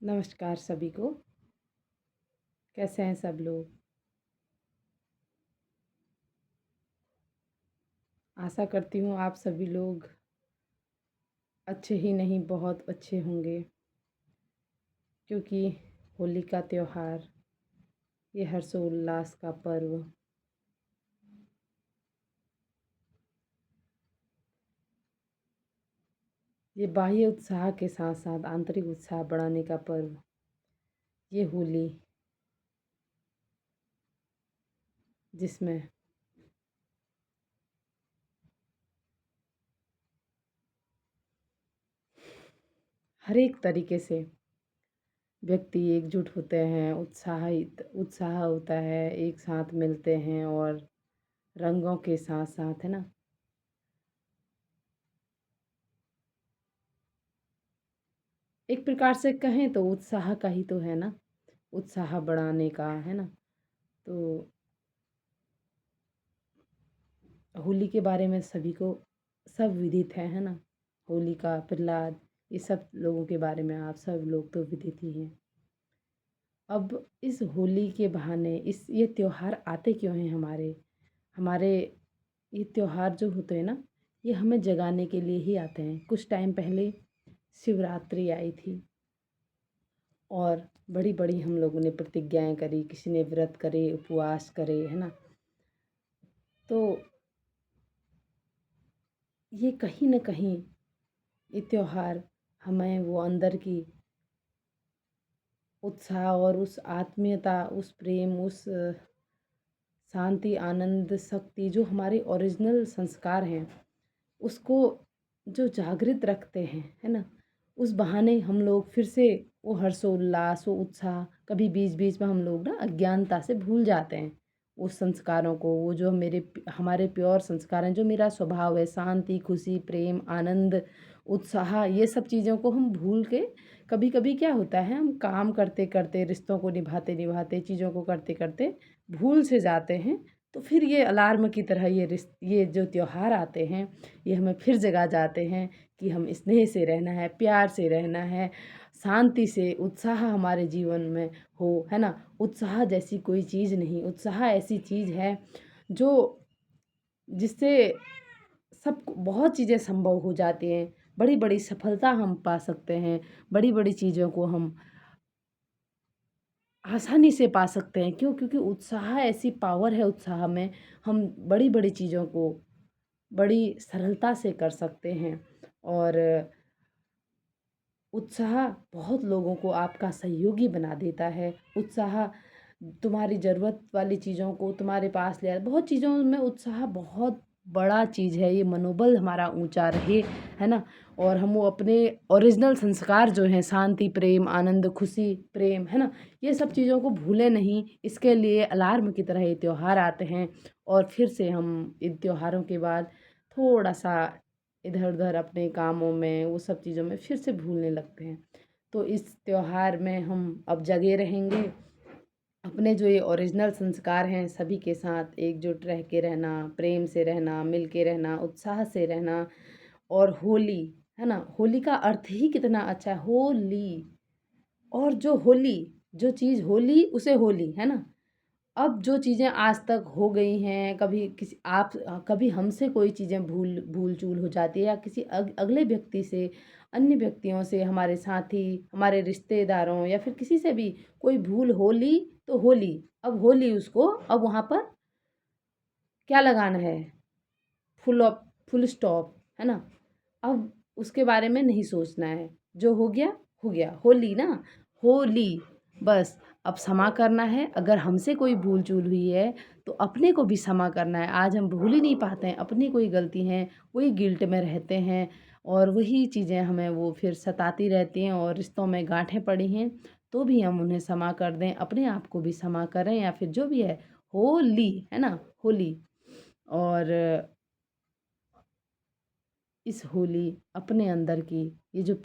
नमस्कार सभी को। कैसे हैं सब लोग? आशा करती हूँ आप सभी लोग अच्छे ही नहीं बहुत अच्छे होंगे, क्योंकि होली का त्योहार ये हर्षोल्लास का पर्व ये बाह्य उत्साह के साथ साथ आंतरिक उत्साह बढ़ाने का पर्व ये होली, जिसमें हर एक तरीके से व्यक्ति एकजुट होते हैं, उत्साह होता है, एक साथ मिलते हैं और रंगों के साथ साथ, है ना, एक प्रकार से कहें तो उत्साह का ही तो है ना, उत्साह बढ़ाने का, है ना। तो होली के बारे में सभी को सब विदित है ना। होलिका, प्रहलाद, ये सब लोगों के बारे में आप सब लोग तो विदित ही हैं। अब इस होली के बहाने ये त्योहार आते क्यों हैं हमारे हमारे ये त्योहार जो होते हैं ना, ये हमें जगाने के लिए ही आते हैं। कुछ टाइम पहले शिवरात्रि आई थी और बड़ी बड़ी हम लोगों ने प्रतिज्ञाएं करी, किसी ने व्रत करे, उपवास करे, है ना। तो ये कहीं न कहीं ये त्योहार हमें वो अंदर की उत्साह और उस आत्मीयता, उस प्रेम, उस शांति, आनंद, शक्ति जो हमारे ओरिजिनल संस्कार हैं, उसको जो जागृत रखते हैं, है ना। उस बहाने हम लोग फिर से वो हर्षोल्लास, वो उत्साह, कभी बीच-बीच में हम लोग ना अज्ञानता से भूल जाते हैं उस संस्कारों को। वो जो हमारे प्योर संस्कार हैं, जो मेरा स्वभाव है, शांति, खुशी, प्रेम, आनंद, उत्साह, ये सब चीज़ों को हम भूल के कभी-कभी क्या होता है, हम काम करते-करते, रिश्तों को निभाते-निभाते, चीज़ों को करते-करते भूल से जाते हैं। तो फिर ये अलार्म की तरह ये जो त्योहार आते हैं, ये हमें फिर जगा जाते हैं कि हम स्नेह से रहना है, प्यार से रहना है, शांति से, उत्साह हमारे जीवन में हो, है ना। उत्साह जैसी कोई चीज़ नहीं, उत्साह ऐसी चीज़ है जो जिससे सब बहुत चीज़ें संभव हो जाती हैं, बड़ी-बड़ी सफलता हम पा सकते हैं, बड़ी-बड़ी चीज़ों को हम आसानी से पा सकते हैं। क्यों? क्योंकि उत्साह ऐसी पावर है उत्साह में, हम बड़ी-बड़ी चीज़ों को बड़ी सरलता से कर सकते हैं। और उत्साह बहुत लोगों को आपका सहयोगी बना देता है। उत्साह तुम्हारी ज़रूरत वाली चीज़ों को तुम्हारे पास ले आता, बहुत चीज़ों में उत्साह बहुत बड़ा चीज़ है। ये मनोबल हमारा ऊँचा रहे, है ना। और हम वो अपने ओरिजिनल संस्कार जो हैं, शांति, प्रेम, आनंद, खुशी, प्रेम, है ना, ये सब चीज़ों को भूलें नहीं। इसके लिए अलार्म की तरह ये त्योहार आते हैं और फिर से हम इन त्योहारों के बाद थोड़ा-सा इधर-उधर अपने कामों में, वो सब चीज़ों में फिर से भूलने लगते हैं। तो इस त्योहार में हम अब जगे रहेंगे, अपने जो ये ओरिजिनल संस्कार हैं सभी के साथ एकजुट रह के रहना, प्रेम से रहना, मिल के रहना, उत्साह से रहना। और होली, है ना, होली का अर्थ ही कितना अच्छा है, होली। और जो होली, जो चीज़ होली उसे होली, है ना। अब जो चीज़ें आज तक हो गई हैं, कभी हमसे कोई चीज़ें भूल-चूक हो जाती है, या किसी अगले व्यक्ति से, अन्य व्यक्तियों से, हमारे साथी, हमारे रिश्तेदारों या फिर किसी से भी कोई भूल होली तो होली। अब होली उसको अब वहाँ पर क्या लगाना है? फुल स्टॉप, है ना? अब उसके बारे में नहीं सोचना है। जो हो गया। होली ना, होली, बस अब क्षमा करना है। अगर हमसे कोई भूल-चूक हुई है, तो अपने को भी क्षमा करना है। आज हम भूल ही नहीं पाते हैं, अपनी कोई गलती है, वही गिल्ट में रहते हैं और वही चीज़ें हमें वो फिर सताती रहती हैं और रिश्तों में गाँठें पड़ी हैं, तो भी हम उन्हें क्षमा कर दें, अपने आप को भी क्षमा करें, या फिर जो भी है, होली, है ना? होली। और इस होली अपने अंदर की ये जो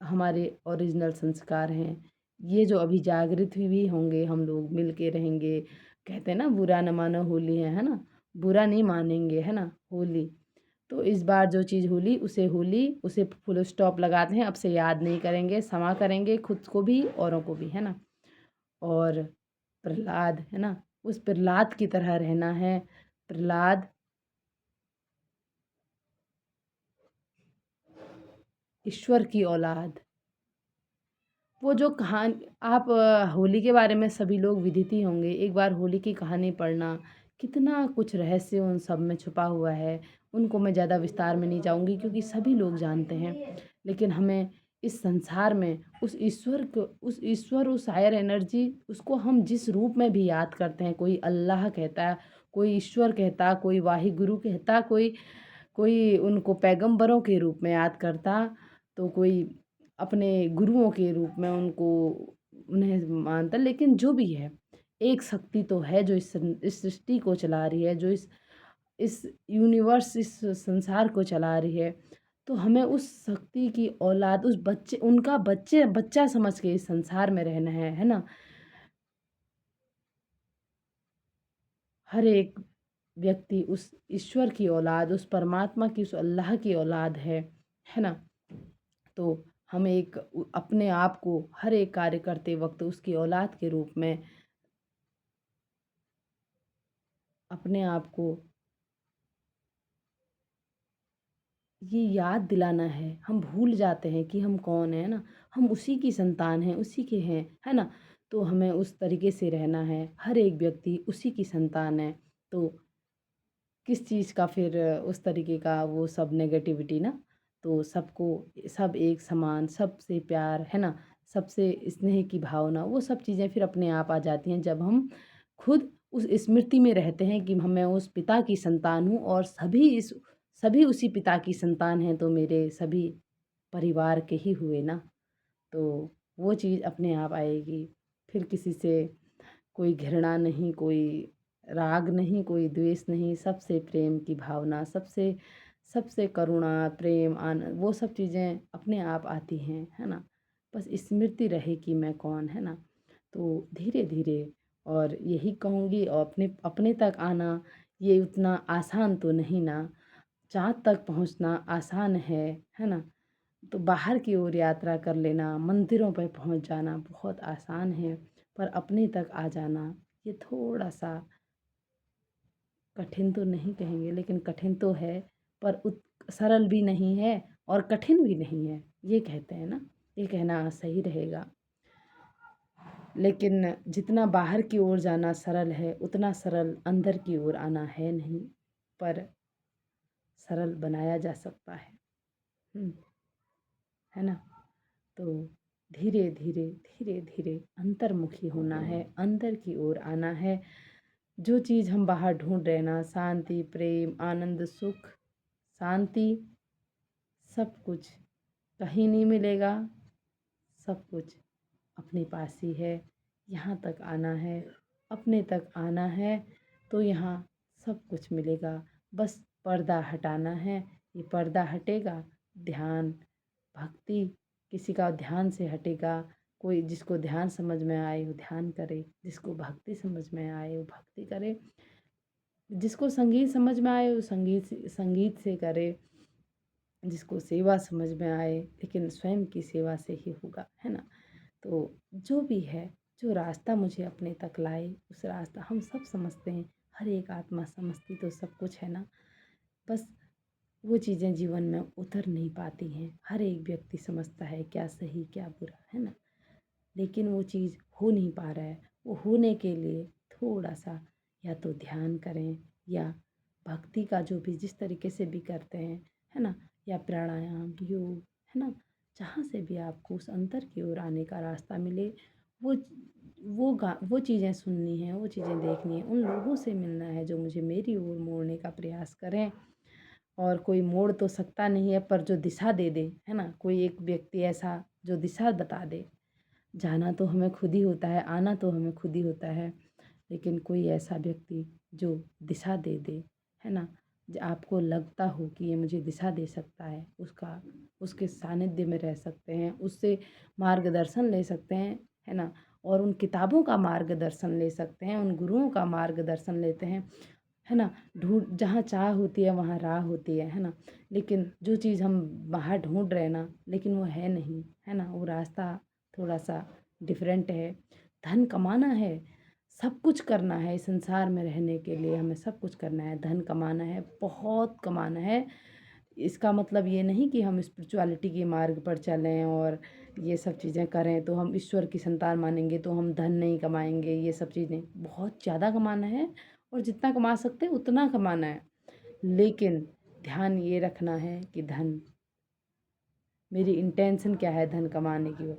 हमारे ओरिजिनल संस्कार हैं, ये जो अभी जागृत भी होंगे, हम लोग मिल के रहेंगे। कहते हैं ना, बुरा न मानो होली है ना। बुरा नहीं मानेंगे, है ना, होली। तो इस बार जो चीज़ हुई उसे फुल स्टॉप लगाते हैं, अब से याद नहीं करेंगे, क्षमा करेंगे खुद को भी औरों को भी, है ना? और प्रहलाद, है ना? उस प्रहलाद की तरह रहना है। प्रहलाद ईश्वर की औलाद। वो जो आप होली के बारे में सभी लोग विदित ही होंगे। एक बार होली की कहानी पढ़ना, कितना कुछ रहस्य उन सब में छुपा हुआ है। उनको मैं ज़्यादा विस्तार में नहीं जाऊँगी क्योंकि सभी लोग जानते हैं। लेकिन हमें इस संसार में उस ईश्वर, उस हायर एनर्जी, उसको हम जिस रूप में भी याद करते हैं, कोई अल्लाह कहता है, कोई ईश्वर कहता, कोई वाहिगुरु कहता, कोई कोई उनको पैगंबरों के रूप में याद करता, तो कोई अपने गुरुओं के रूप में उन्हें मानता। लेकिन जो भी है, एक शक्ति तो है जो इस सृष्टि को चला रही है, जो इस यूनिवर्स, इस संसार को चला रही है। तो हमें उस शक्ति की औलाद, उस बच्चे, उनका बच्चा समझ के इस संसार में रहना है ना? हर एक व्यक्ति उस ईश्वर की औलाद, उस परमात्मा की, उस अल्लाह की औलाद है ना? तो हम अपने आप को हर एक कार्य करते वक्त उसकी औलाद के रूप में अपने आप को ये याद दिलाना है। हम भूल जाते हैं कि हम कौन है ना? हम उसी की संतान हैं, उसी के हैं, है ना? तो हमें उस तरीके से रहना है। हर एक व्यक्ति उसी की संतान है। तो किस चीज़ का फिर उस तरीके का वो सब नेगेटिविटी ना? तो सब एक समान, सबसे प्यार, है ना? सबसे स्नेह की भावना, वो सब चीज़ें फिर अपने आप आ जाती हैं जब हम खुद उस स्मृति में रहते हैं कि मैं उस पिता की संतान हूँ और सभी उसी पिता की संतान हैं, तो मेरे सभी परिवार के ही हुए ना। तो वो चीज़ अपने आप आएगी। फिर किसी से कोई घृणा नहीं, कोई राग नहीं, कोई द्वेष नहीं, सबसे प्रेम की भावना, सबसे सबसे करुणा, प्रेम, आनंद, वो सब चीज़ें अपने आप आती हैं, है ना? बस स्मृति रहे कि मैं कौन, है ना? तो धीरे-धीरे, और यही कहूँगी, और अपने अपने तक आना ये उतना आसान तो नहीं ना। चाँद तक पहुँचना आसान है ना? तो बाहर की ओर यात्रा कर लेना, मंदिरों पे पहुँच जाना बहुत आसान है, पर अपने तक आ जाना ये थोड़ा-सा कठिन तो नहीं कहेंगे, लेकिन कठिन तो है, पर सरल भी नहीं है और कठिन भी नहीं है, ये कहते हैं ना, ये कहना सही रहेगा। लेकिन जितना बाहर की ओर जाना सरल है, उतना सरल अंदर की ओर आना है नहीं, पर सरल बनाया जा सकता है। हुँ, है ना? तो धीरे-धीरे, धीरे-धीरे अंतर्मुखी होना है, अंदर की ओर आना है। जो चीज़ हम बाहर ढूँढ रहे हैं ना, शांति, प्रेम, आनंद, सुख, शांति, सब कुछ कहीं नहीं मिलेगा। सब कुछ अपने पास ही है। यहाँ तक आना है, अपने तक आना है, तो यहाँ सब कुछ मिलेगा। बस पर्दा हटाना है, ये पर्दा हटेगा, ध्यान, भक्ति, किसी का ध्यान से हटेगा। कोई जिसको ध्यान समझ में आए वो ध्यान करे, जिसको भक्ति समझ में आए वो भक्ति करे, जिसको संगीत समझ में आए वो संगीत से करे, जिसको सेवा समझ में आए, लेकिन स्वयं की सेवा से ही होगा, है ना? तो जो भी है, जो रास्ता मुझे अपने तक लाए, उस रास्ता हम सब समझते हैं, हर एक आत्मा समझती तो सब कुछ है ना। बस वो चीज़ें जीवन में उतर नहीं पाती हैं। हर एक व्यक्ति समझता है क्या सही क्या बुरा, है ना? लेकिन वो चीज़ हो नहीं पा रहा है। वो होने के लिए थोड़ा सा या तो ध्यान करें, या भक्ति का जो भी जिस तरीके से भी करते हैं, है ना? या प्राणायाम, योग, है ना? जहाँ से भी आपको उस अंतर की ओर आने का रास्ता मिले, वो वो चीज़ें सुननी हैं, वो चीज़ें देखनी हैं, उन लोगों से मिलना है जो मुझे मेरी ओर मोड़ने का प्रयास करें। और कोई मोड़ तो सकता नहीं है, पर जो दिशा दे दे, है ना? कोई एक व्यक्ति ऐसा जो दिशा बता दे। जाना तो हमें खुद ही होता है, आना तो हमें खुद ही होता है, लेकिन कोई ऐसा व्यक्ति जो दिशा दे दे, है ना? आपको लगता हो कि ये मुझे दिशा दे सकता है, उसके सानिध्य में रह सकते हैं, उससे मार्गदर्शन ले सकते हैं, है ना? और उन किताबों का मार्गदर्शन ले सकते हैं, उन गुरुओं का मार्गदर्शन लेते हैं, है ना? ढूँढ जहाँ चाह होती है वहाँ राह होती है ना? लेकिन जो चीज़ हम बाहर ढूँढ रहे हैं ना, लेकिन वो है नहीं, है ना? वो रास्ता थोड़ा-सा डिफ़रेंट है। धन कमाना है, सब कुछ करना है इस संसार में रहने के लिए हमें सब कुछ करना है, धन कमाना है, बहुत कमाना है। इसका मतलब ये नहीं कि हम स्पिरिचुअलिटी के मार्ग पर चलें और ये सब चीज़ें करें तो हम ईश्वर की संतान मानेंगे तो हम धन नहीं कमाएँगे, ये सब चीज़ें बहुत ज़्यादा कमाना है और जितना कमा सकते हैं उतना कमाना है। लेकिन ध्यान ये रखना है कि धन मेरी इंटेंशन क्या है धन कमाने की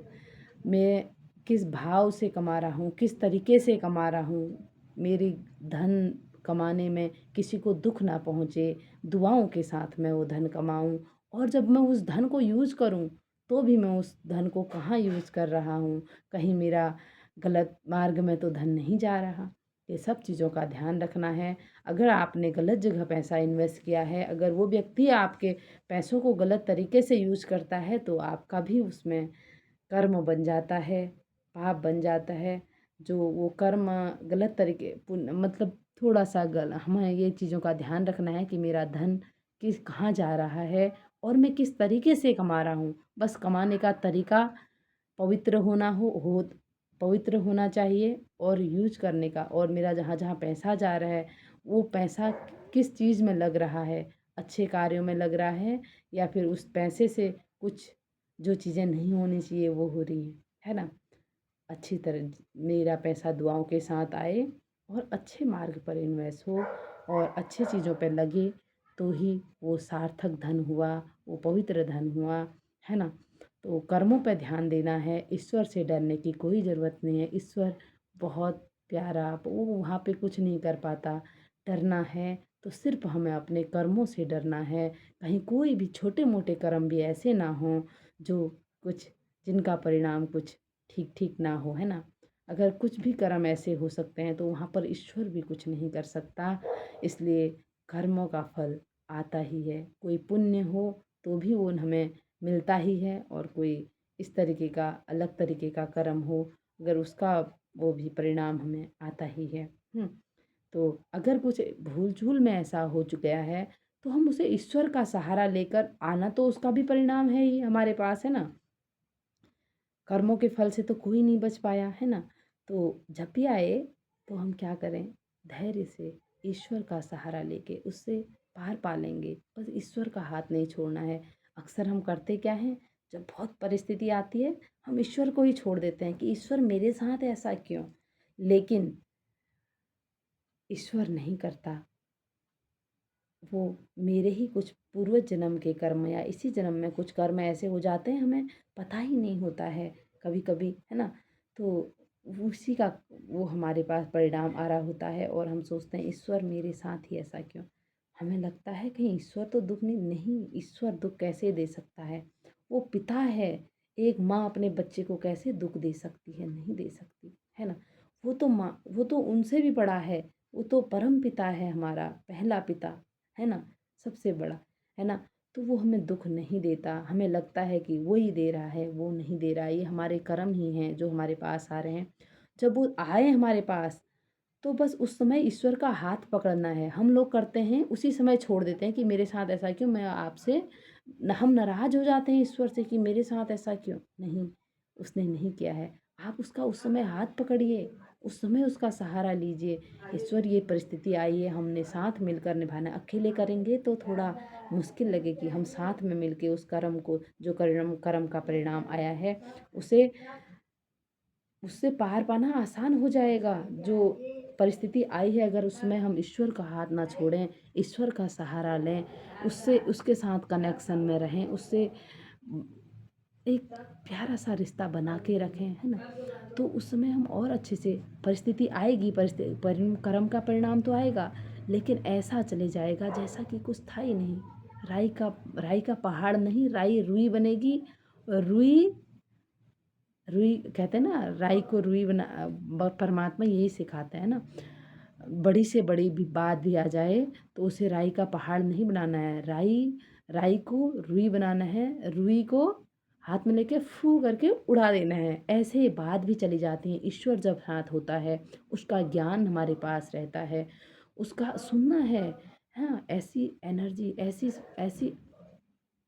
मैं किस भाव से कमा रहा हूँ, किस तरीके से कमा रहा हूँ। मेरी धन कमाने में किसी को दुःख ना पहुँचे, दुआओं के साथ मैं वो धन कमाऊँ और जब मैं उस धन को यूज़ करूँ, तो भी मैं उस धन को कहाँ यूज़ कर रहा हूँ, कहीं मेरा गलत मार्ग में तो धन नहीं जा रहा। ये सब चीज़ों का ध्यान रखना है। अगर आपने गलत जगह पैसा इन्वेस्ट किया है, अगर वो व्यक्ति आपके पैसों को गलत तरीके से यूज़ करता है, तो आपका भी उसमें कर्म बन जाता है, पाप बन जाता है। जो वो कर्म गलत तरीके पुण्य मतलब थोड़ा-सा हमें ये चीज़ों का ध्यान रखना है कि मेरा धन कहाँ जा रहा है और मैं किस तरीके से कमा रहा हूँ। बस कमाने का तरीका पवित्र पवित्र होना चाहिए और यूज़ करने का और मेरा जहाँ-जहाँ पैसा जा रहा है, वो पैसा किस चीज़ में लग रहा है, अच्छे कार्यों में लग रहा है या फिर उस पैसे से कुछ जो चीज़ें नहीं होनी चाहिए वो हो रही हैं, है ना? अच्छी तरह मेरा पैसा दुआओं के साथ आए और अच्छे मार्ग पर इन्वेस्ट हो और अच्छी चीज़ों पे लगे तो ही वो सार्थक धन हुआ, वो पवित्र धन हुआ, है ना? तो कर्मों पे ध्यान देना है, ईश्वर से डरने की कोई ज़रूरत नहीं है। ईश्वर बहुत प्यारा वो वहाँ पे कुछ नहीं कर पाता। डरना है तो सिर्फ़ हमें अपने कर्मों से डरना है। कहीं कोई भी छोटे-मोटे कर्म भी ऐसे ना हों जो कुछ जिनका परिणाम कुछ ठीक-ठीक ना हो, है ना? अगर कुछ भी कर्म ऐसे हो सकते हैं तो वहाँ पर ईश्वर भी कुछ नहीं कर सकता। इसलिए कर्मों का फल आता ही है। कोई पुण्य हो तो भी वो हमें मिलता ही है और कोई इस तरीके का अलग तरीके का कर्म हो अगर उसका वो भी परिणाम हमें आता ही है। हुँ। तो अगर कुछ भूल-चूल में ऐसा हो गया है तो हम उसे ईश्वर का सहारा लेकर आना तो उसका भी परिणाम है ही हमारे पास, है ना? कर्मों के फल से तो कोई नहीं बच पाया, है ना? तो जब भी आए तो हम क्या करें? धैर्य से ईश्वर का सहारा लेके उससे पार पा लेंगे। बस ईश्वर का हाथ नहीं छोड़ना है। अक्सर हम करते क्या हैं? जब बहुत परिस्थिति आती है, हम ईश्वर को ही छोड़ देते हैं कि ईश्वर मेरे साथ ऐसा क्यों? लेकिन ईश्वर नहीं करता। वो मेरे ही कुछ पूर्व जन्म के कर्म या इसी जन्म में कुछ कर्म ऐसे हो जाते हैं हमें पता ही नहीं होता है कभी-कभी, है ना? तो उसी का वो हमारे पास परिणाम आ रहा होता है और हम सोचते हैं ईश्वर मेरे साथ ही ऐसा क्यों? हमें लगता है कहीं ईश्वर तो दुःख नहीं, ईश्वर दुःख कैसे दे सकता है? वो पिता है, एक माँ अपने बच्चे को कैसे दुःख दे सकती है? नहीं दे सकती, है ना? वो तो उनसे भी बड़ा है, वो तो परम पिता है हमारा, पहला पिता। है ना? सबसे बड़ा, है ना? तो वो हमें दुःख नहीं देता, हमें लगता है कि वो ही दे रहा है, वो नहीं दे रहा है, ये हमारे कर्म ही हैं जो हमारे पास आ रहे हैं। जब वो आए हमारे पास, तो बस उस समय ईश्वर का हाथ पकड़ना है। हम लोग करते हैं, उसी समय छोड़ देते हैं कि मेरे साथ ऐसा क्यों? मैं आपसे हम नाराज़ हो जाते हैं ईश्वर से कि मेरे साथ ऐसा क्यों? नहीं, उसने नहीं किया है। आप उसका उस समय हाथ पकड़िए, उस समय उसका सहारा लीजिए। ईश्वर ये परिस्थिति आई है, हमने साथ मिलकर निभाना है। अकेले करेंगे तो थोड़ा मुश्किल लगेगी। हम साथ में मिलके उस कर्म को जो कर्म का परिणाम आया है, उसे उससे पार पाना आसान हो जाएगा। जो परिस्थिति आई है अगर उसमें हम ईश्वर का हाथ ना छोड़ें, ईश्वर का सहारा लें, उससे उसके साथ कनेक्शन में रहें, उससे एक प्यारा-सा रिश्ता बना के रखें, है ना? तो उस समय हम और अच्छे से परिस्थिति आएगी, कर्म का परिणाम तो आएगा, लेकिन ऐसा चले जाएगा जैसा कि कुछ था ही नहीं। राई का पहाड़ नहीं, राई रुई बनेगी और रुई रुई कहते हैं ना राई को रुई परमात्मा यही सिखाते हैं ना बड़ी से बड़ी भी बात भी आ जाए तो उसे राई का पहाड़ नहीं बनाना है राई को रुई बनाना है रुई को हाथ में लेके फू करके उड़ा देना है ऐसे ही बात भी चली जाती है ईश्वर जब साथ होता है उसका ज्ञान हमारे पास रहता है उसका सुनना है। हाँ, ऐसी एनर्जी, ऐसी ऐसी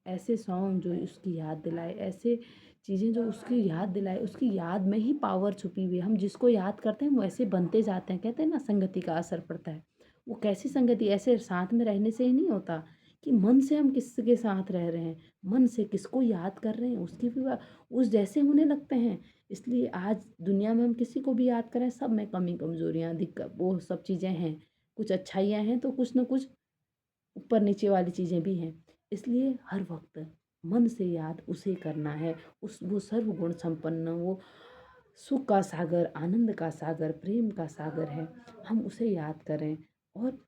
ऐसे सॉन्ग जो उसकी याद दिलाए, ऐसे चीज़ें जो उसकी याद दिलाए, उसकी याद में ही पावर छुपी हुई है। हम जिसको याद करते हैं वो ऐसे बनते जाते हैं। कहते हैं ना, संगति का असर पड़ता है। वो कैसी संगति, ऐसे साथ में रहने से ही नहीं होता कि मन से हम किसके साथ रह रहे हैं, मन से किसको याद कर रहे हैं उसकी भी उस जैसे होने लगते हैं। इसलिए आज दुनिया में हम किसी को भी याद करें, सब में कमी कमजोरियाँ दिक्कत वो सब चीज़ें हैं। कुछ अच्छाइयाँ हैं तो कुछ ना कुछ ऊपर नीचे वाली चीज़ें भी हैं। इसलिए हर वक्त मन से याद उसे करना है। उस वो सर्वगुण संपन्न, वो सुख का सागर, आनंद का सागर, प्रेम का सागर है। हम उसे याद करें और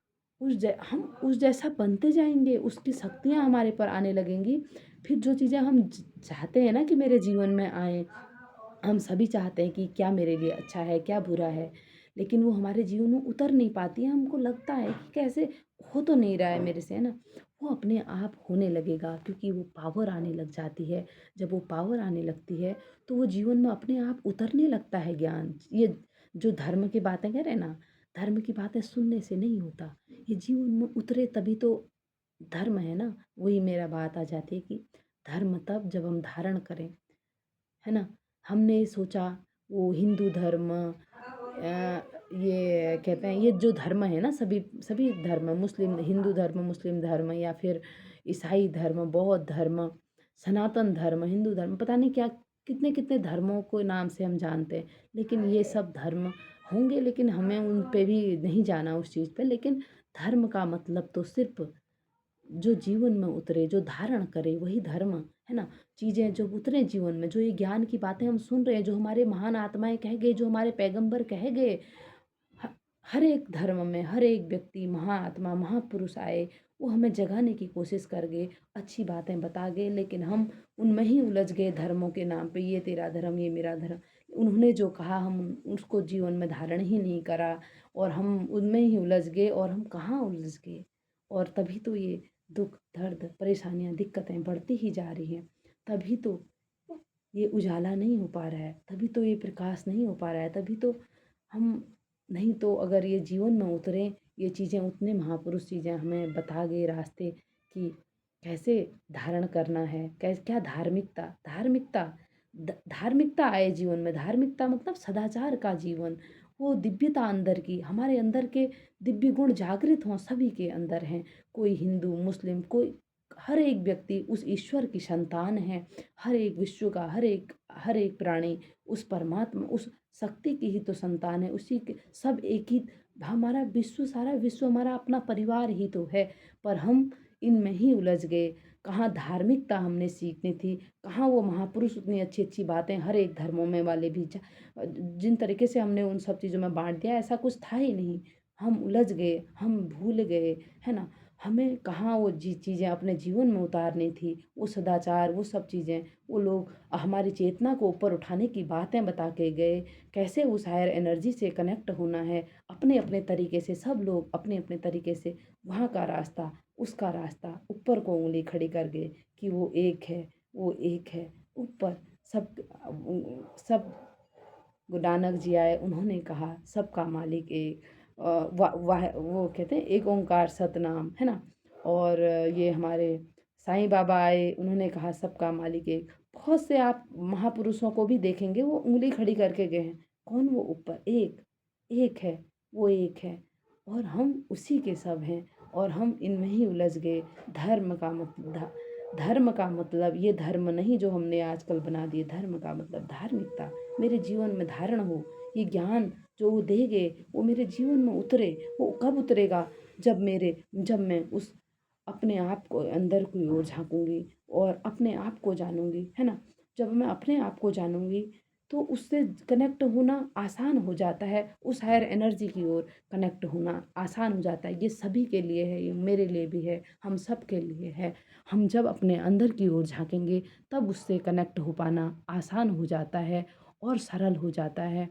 हम उस जैसा बनते जाएंगे, उसकी शक्तियाँ हमारे पर आने लगेंगी। फिर जो चीज़ें हम चाहते हैं ना कि मेरे जीवन में आए, हम सभी चाहते हैं कि क्या मेरे लिए अच्छा है, क्या बुरा है, लेकिन वो हमारे जीवन में उतर नहीं पाती है। हमको लगता है कि कैसे हो तो नहीं रहा है मेरे से, है ना? वो अपने आप होने लगेगा क्योंकि वो पावर आने लग जाती है। जब वो पावर आने लगती है, तो वो जीवन में अपने आप उतरने लगता है ज्ञान। ये जो धर्म की बातें कह रहे हैं ना, धर्म की बातें सुनने से नहीं होता। ये जीवन में उतरे तभी तो धर्म है ना। वही मेरा बात आ जाती है कि धर्म तब जब हम धारण करें, है ना? हमने सोचा वो हिंदू धर्म, ये कहते हैं ये जो धर्म है ना, सभी सभी धर्म, मुस्लिम हिंदू धर्म, मुस्लिम धर्म या फिर ईसाई धर्म, बौद्ध धर्म, सनातन धर्म, हिंदू धर्म, पता नहीं क्या कितने कितने धर्मों को नाम से हम जानते हैं। लेकिन ये सब धर्म होंगे, लेकिन हमें उन पे भी नहीं जाना उस चीज़ पे। लेकिन धर्म का मतलब तो सिर्फ जो जीवन में उतरे, जो धारण करे, वही धर्म है ना। चीज़ें जो उतरे जीवन में, जो ये ज्ञान की बातें हम सुन रहे हैं, जो हमारे महान आत्माएं कह गए, जो हमारे पैगंबर कह गए, ह हर एक धर्म में हर एक व्यक्ति महाआत्मा, महापुरुष आए, वो हमें जगाने की कोशिश कर गए, अच्छी बातें बता गए, लेकिन हम उनमें ही उलझ गए धर्मों के नाम पे, ये तेरा धर्म, ये मेरा धर्म। उन्होंने जो कहा हम उसको जीवन में धारण ही नहीं करा और हम उनमें ही उलझ गए और हम कहाँ उलझ गए। और तभी तो ये दुःख, दर्द, परेशानियाँ, दिक्कतें बढ़ती ही जा रही हैं। तभी तो ये उजाला नहीं हो पा रहा है, तभी तो ये प्रकाश नहीं हो पा रहा है, तभी तो हम नहीं तो अगर ये जीवन में उतरें, ये चीज़ें उतने महापुरुष चीज़ें हमें बता गए रास्ते कि कैसे धारण करना है, क्या धार्मिकता, धार्मिकता आए जीवन में। धार्मिकता मतलब सदाचार का जीवन, वो दिव्यता अंदर की, हमारे अंदर के दिव्य गुण जागृत हों, सभी के अंदर हैं। कोई हिंदू, मुस्लिम, कोई हर एक व्यक्ति उस ईश्वर की संतान है। हर एक विश्व का हर एक प्राणी उस परमात्मा, उस शक्ति की ही तो संतान है। उसी के सब एक ही, हमारा विश्व, सारा विश्व हमारा अपना परिवार ही तो है। पर हम इनमें ही उलझ गए। कहाँ धार्मिकता हमने सीखनी थी, कहाँ वो महापुरुष उतनी अच्छी अच्छी बातें हर एक धर्मों में वाले भी जिन तरीके से हमने उन सब चीज़ों में बांट दिया, ऐसा कुछ था ही नहीं। हम उलझ गए, हम भूल गए, है ना? हमें कहाँ वो चीज़ें अपने जीवन में उतारनी थी, वो सदाचार, वो सब चीज़ें। वो लोग हमारी चेतना को ऊपर उठाने की बातें बता के गए, कैसे उस हायर एनर्जी से कनेक्ट होना है। अपने अपने तरीके से सब लोग अपने अपने तरीके से वहाँ का रास्ता, उसका रास्ता, ऊपर को उंगली खड़ी कर गए कि वो एक है, वो एक है ऊपर। सब सब गुरु नानक जी आए, उन्होंने कहा सबका मालिक एक, वाह वो कहते हैं एक ओंकार सतनाम, है ना? और ये हमारे साईं बाबा आए, उन्होंने कहा सबका मालिक एक। बहुत से आप महापुरुषों को भी देखेंगे वो उंगली खड़ी करके गए हैं। कौन? वो ऊपर एक, एक है, वो एक है और हम उसी के सब हैं। और हम इनमें ही उलझ गए। धर्म का मतलब धर्म का मतलब ये धर्म नहीं जो हमने आजकल बना दिए। धर्म का मतलब धार्मिकता मेरे जीवन में धारण हो। ये ज्ञान जो वो देंगे वो मेरे जीवन में उतरे। वो कब उतरेगा? जब मैं उस अपने आप को अंदर की ओर झाँकूँगी और अपने आप को जानूँगी, है ना? जब मैं अपने आप को जानूँगी तो उससे कनेक्ट होना आसान हो जाता है। उस हायर एनर्जी की ओर कनेक्ट होना आसान हो जाता है। ये सभी के लिए है, ये मेरे लिए भी है, हम सब के लिए है। हम जब अपने अंदर की ओर झाँकेंगे तब उससे कनेक्ट हो पाना आसान हो जाता है और सरल हो जाता है।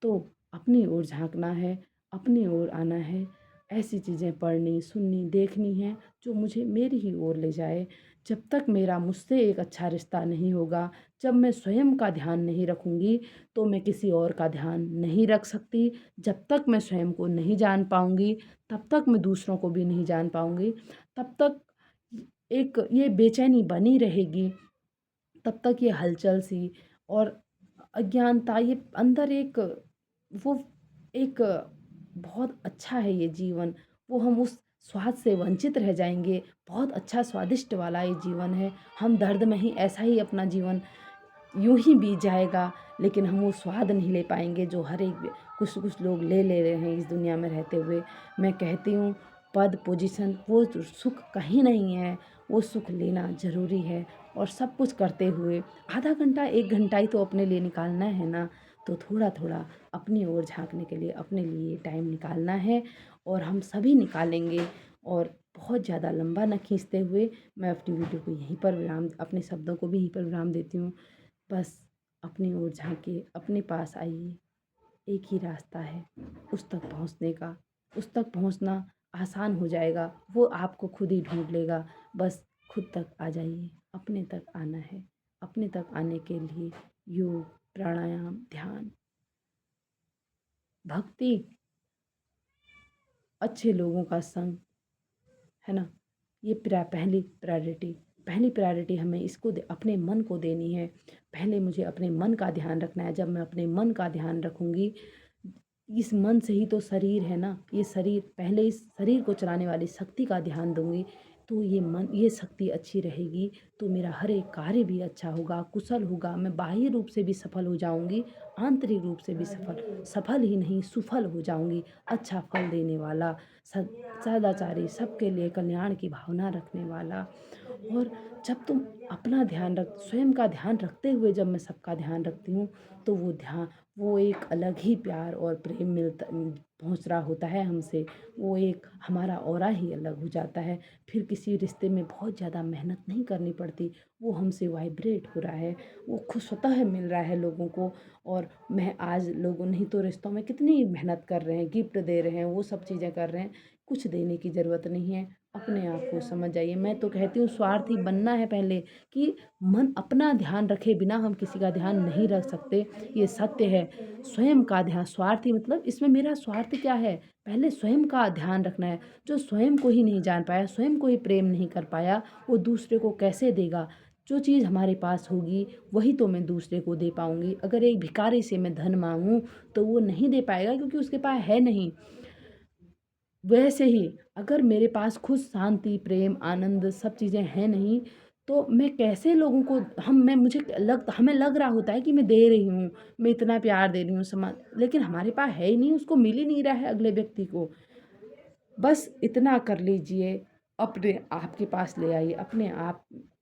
तो अपनी ओर झाँकना है, अपनी ओर आना है, ऐसी चीज़ें पढ़नी, सुननी, देखनी हैं जो मुझे मेरी ही ओर ले जाए। जब तक मेरा मुझसे एक अच्छा रिश्ता नहीं होगा, जब मैं स्वयं का ध्यान नहीं रखूँगी, तो मैं किसी और का ध्यान नहीं रख सकती। जब तक मैं स्वयं को नहीं जान पाऊँगी, तब तक मैं दूसरों को भी नहीं जान पाऊँगी। तब तक एक ये बेचैनी बनी रहेगी, तब तक ये हलचल सी और अज्ञानता, ये अंदर एक वो एक बहुत अच्छा है ये जीवन, वो हम उस स्वाद से वंचित रह जाएँगे। बहुत अच्छा स्वादिष्ट वाला ये जीवन है। हम दर्द में ही ऐसा ही अपना जीवन यूँ ही बीत जाएगा, लेकिन हम वो स्वाद नहीं ले पाएँगे जो हर एक कुछ-कुछ लोग ले रहे हैं इस दुनिया में रहते हुए। मैं कहती हूँ, पद, पोज़ीशन वो जो सुख कहीं नहीं है, वो सुख लेना ज़रूरी है। और सब कुछ करते हुए आधा घंटा, 1 घंटा ही तो अपने लिए निकालना है ना, तो थोड़ा-थोड़ा अपनी ओर झाँकने के लिए अपने लिए टाइम निकालना है और हम सभी निकालेंगे। और बहुत ज़्यादा लंबा ना खींचते हुए मैं अपनी वीडियो को यहीं पर विराम, अपने शब्दों को भी यहीं पर विराम देती हूँ। बस अपनी ओर झाँकिए, अपने पास आइए, एक ही रास्ता है उस तक पहुँचने का। उस तक पहुँचना आसान हो जाएगा, वो आपको खुद ही ढूँढ लेगा। बस खुद तक आ जाइए, अपने तक आना है। अपने तक आने के लिए योग, प्राणायाम, ध्यान, भक्ति, अच्छे लोगों का संग, है ना? ये पहली प्रायोरिटी हमें इसको अपने मन को देनी है। पहले मुझे अपने मन का ध्यान रखना है। जब मैं अपने मन का ध्यान रखूँगी, इस मन से ही तो शरीर है ना, ये शरीर, पहले इस शरीर को चलाने वाली शक्ति का ध्यान दूँगी, तो ये शक्ति अच्छी रहेगी, तो मेरा हर एक कार्य भी अच्छा होगा, कुशल होगा। मैं बाह्य रूप से भी सफल हो जाऊँगी, आंतरिक रूप से भी सफल ही नहीं सुफल हो जाऊँगी। अच्छा फल देने वाला, सद सदाचारी, सबके लिए कल्याण की भावना रखने वाला। और जब तुम अपना ध्यान रख स्वयं का ध्यान रखते हुए जब मैं सबका ध्यान रखती हूँ, तो वो एक अलग ही प्यार और प्रेम पहुँच रहा होता है हमसे। वो एक हमारा ऑरा ही अलग हो जाता है। फिर किसी रिश्ते में बहुत ज़्यादा मेहनत नहीं करनी पड़ती, वो हमसे वाइब्रेट हो रहा है, वो खुद स्वतः मिल रहा है लोगों को। और मैं आज लोगों, नहीं तो रिश्तों में कितनी मेहनत कर रहे हैं, गिफ्ट दे रहे हैं, वो सब चीज़ें कर रहे हैं। कुछ देने की ज़रूरत नहीं है, अपने आप को समझ जाइए। मैं तो कहती हूँ स्वार्थी बनना है पहले, कि मन अपना ध्यान रखे बिना हम किसी का ध्यान नहीं रख सकते, ये सत्य है। स्वयं का ध्यान, स्वार्थी मतलब इसमें मेरा स्वार्थ क्या है? पहले स्वयं का ध्यान रखना है। जो स्वयं को ही नहीं जान पाया, स्वयं को ही प्रेम नहीं कर पाया, वो दूसरे को कैसे देगा? जो चीज़ हमारे पास होगी, वही तो मैं दूसरे को दे पाऊँगी। अगर एक भिखारी से मैं धन माँगूँ, तो वो नहीं दे पाएगा, क्योंकि उसके पास है नहीं। वैसे ही अगर मेरे पास खुद शांति, प्रेम, आनंद सब चीज़ें हैं नहीं, तो मैं कैसे लोगों को, हमें लग रहा होता है कि मैं दे रही हूँ, मैं इतना प्यार दे रही हूँ लेकिन हमारे पास है ही नहीं, उसको मिल ही नहीं रहा है अगले व्यक्ति को। बस इतना कर लीजिए, अपने आप के पास ले आइए,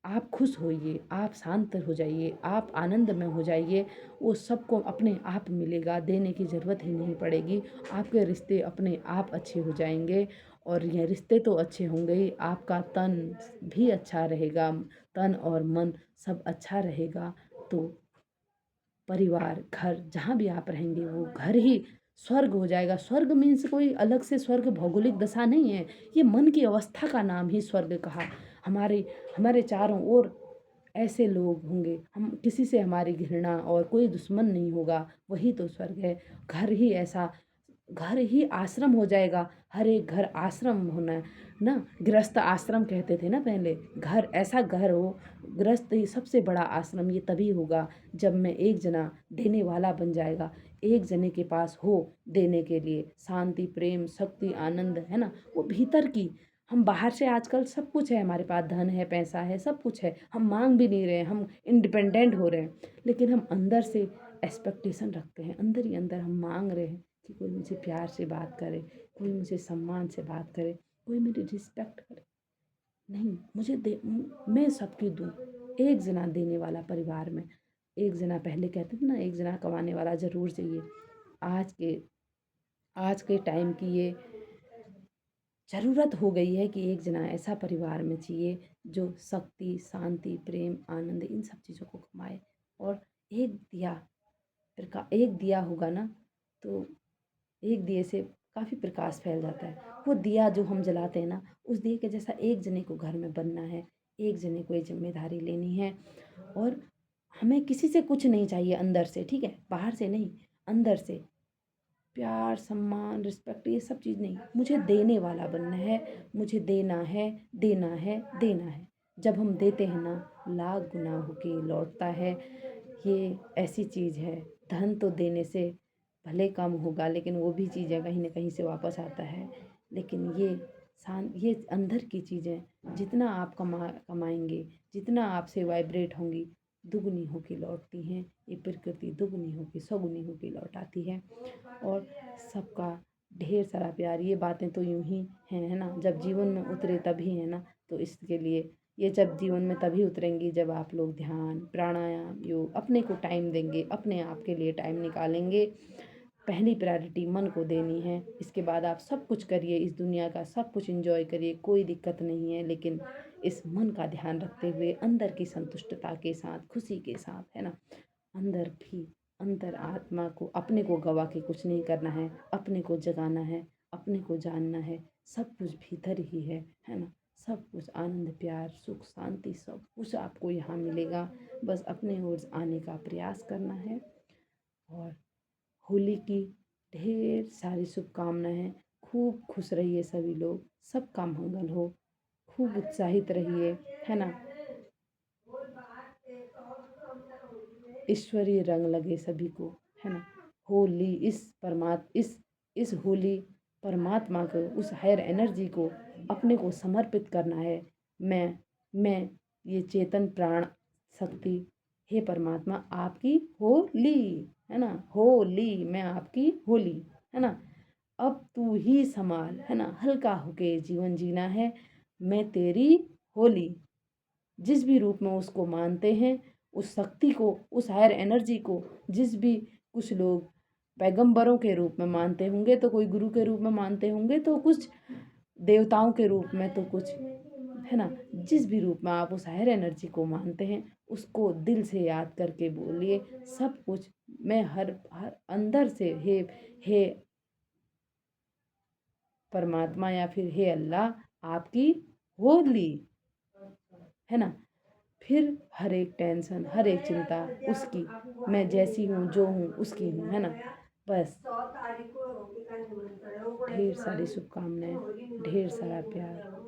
आप खुश होइए, आप शांत हो जाइए, आप आनंद में हो जाइए, वो सबको अपने आप मिलेगा, देने की ज़रूरत ही नहीं पड़ेगी। आपके रिश्ते अपने आप अच्छे हो जाएँगे, और ये रिश्ते तो अच्छे होंगे ही, आपका तन भी अच्छा रहेगा, तन और मन सब अच्छा रहेगा, तो परिवार, घर जहाँ भी आप रहेंगे वो घर ही स्वर्ग हो जाएगा। स्वर्ग मीन्स कोई अलग से स्वर्ग भौगोलिक दशा नहीं है, ये मन की अवस्था का नाम ही स्वर्ग कहा। हमारे हमारे चारों ओर ऐसे लोग होंगे, हम किसी से हमारी घृणा और कोई दुश्मन नहीं होगा, वही तो स्वर्ग है। घर ही ऐसा घर ही आश्रम हो जाएगा, हर एक घर आश्रम होना ना, गृहस्थ आश्रम कहते थे ना पहले। घर, ऐसा घर हो, गृहस्थ ही सबसे बड़ा आश्रम ये तभी होगा जब मैं एक जना देने वाला बन जाएगा, एक जने के पास हो देने के लिए शांति, प्रेम, शक्ति, आनंद, है ना, वो भीतर की। हम बाहर से आजकल सब कुछ है, हमारे पास धन है, पैसा है, सब कुछ है, हम मांग भी नहीं रहे हैं, हम इंडिपेंडेंट हो रहे हैं, लेकिन हम अंदर से एक्सपेक्टेशन रखते हैं, अंदर ही अंदर हम मांग रहे हैं कि कोई मुझे प्यार से बात करे, कोई मुझे सम्मान से बात करे, कोई मेरी रिस्पेक्ट करे। नहीं, मैं सबकी दूँ। एक जना देने वाला परिवार में, एक जना, पहले कहते थे ना, एक जना कमाने वाला ज़रूर चाहिए। आज के आज के टाइम की ये ज़रूरत हो गई है कि एक जना ऐसा परिवार में चाहिए जो शक्ति, शांति, प्रेम, आनंद इन सब चीज़ों को कमाए। और एक दिया एक दिया होगा ना, तो एक दिए से काफ़ी प्रकाश फैल जाता है। वो दिया जो हम जलाते हैं ना, उस दिए के जैसा एक जने को घर में बनना है, एक जने को ये ज़िम्मेदारी लेनी है। और हमें किसी से कुछ नहीं चाहिए अंदर से, ठीक है? बाहर से नहीं, अंदर से। प्यार, सम्मान, रिस्पेक्ट ये सब चीज़ नहीं, मुझे देने वाला बनना है, मुझे देना है, देना है, देना है। जब हम देते हैं ना, लाख गुना होके लौटता है। ये ऐसी चीज़ है, धन तो देने से भले कम होगा लेकिन वो भी चीज़ें कहीं न कहीं से वापस आता है। लेकिन ये अंदर की चीज़ें जितना आप कमाएँगे, जितना आपसे वाइब्रेट होंगी, दुगनी होके लौटती हैं। ये प्रकृति दुगनी होके, सगुनी होके लौट आती है। और सबका ढेर सारा प्यार। ये बातें तो यूं ही हैं, है ना? जब जीवन में उतरे तभी है ना। तो इसके लिए ये जब जीवन में तभी उतरेंगी जब आप लोग ध्यान, प्राणायाम, योग अपने को टाइम देंगे, अपने आप के लिए टाइम निकालेंगे। पहली प्रायोरिटी मन को देनी है। इसके बाद आप सब कुछ करिए, इस दुनिया का सब कुछ एंजॉय करिए, कोई दिक्कत नहीं है। लेकिन इस मन का ध्यान रखते हुए अंदर की संतुष्टता के साथ, खुशी के साथ, है ना? अंदर भी, अंतर आत्मा को, अपने को गवा के कुछ नहीं करना है, अपने को जगाना है, अपने को जानना है। सब कुछ भीतर ही है ना? सब कुछ आनंद, प्यार, सुख, शांति सब कुछ आपको यहाँ मिलेगा। बस अपने ओर आने का प्रयास करना है। और होली की ढेर सारी शुभकामनाएं हैं। खूब खुश रहिए सभी लोग, सबका मंगल हो, खूब उत्साहित रहिए, है ना? ईश्वरीय रंग लगे सभी को, है ना? होली इस होली परमात्मा को, उस हायर एनर्जी को अपने को समर्पित करना है। मैं ये चेतन प्राण शक्ति, हे परमात्मा आपकी होली, है ना? होली, मैं आपकी होली, है ना? अब तू ही संभाल, है ना? हल्का होके जीवन जीना है। मैं तेरी होली। जिस भी रूप में उसको मानते हैं, उस शक्ति को, उस हायर एनर्जी को, जिस भी, कुछ लोग पैगंबरों के रूप में मानते होंगे, तो कोई गुरु के रूप में मानते होंगे, तो कुछ देवताओं के रूप में, तो कुछ, है ना? जिस भी रूप में आप उस हायर एनर्जी को मानते हैं, उसको दिल से याद करके बोलिए सब कुछ। मैं हर हर अंदर से हे परमात्मा या फिर हे अल्लाह आपकी होली, है ना? फिर हर एक टेंशन, हर एक चिंता उसकी, मैं जैसी हूँ, जो हूँ उसकी हूँ, है ना? बस ढेर सारी शुभकामनाएं, ढेर सारा प्यार।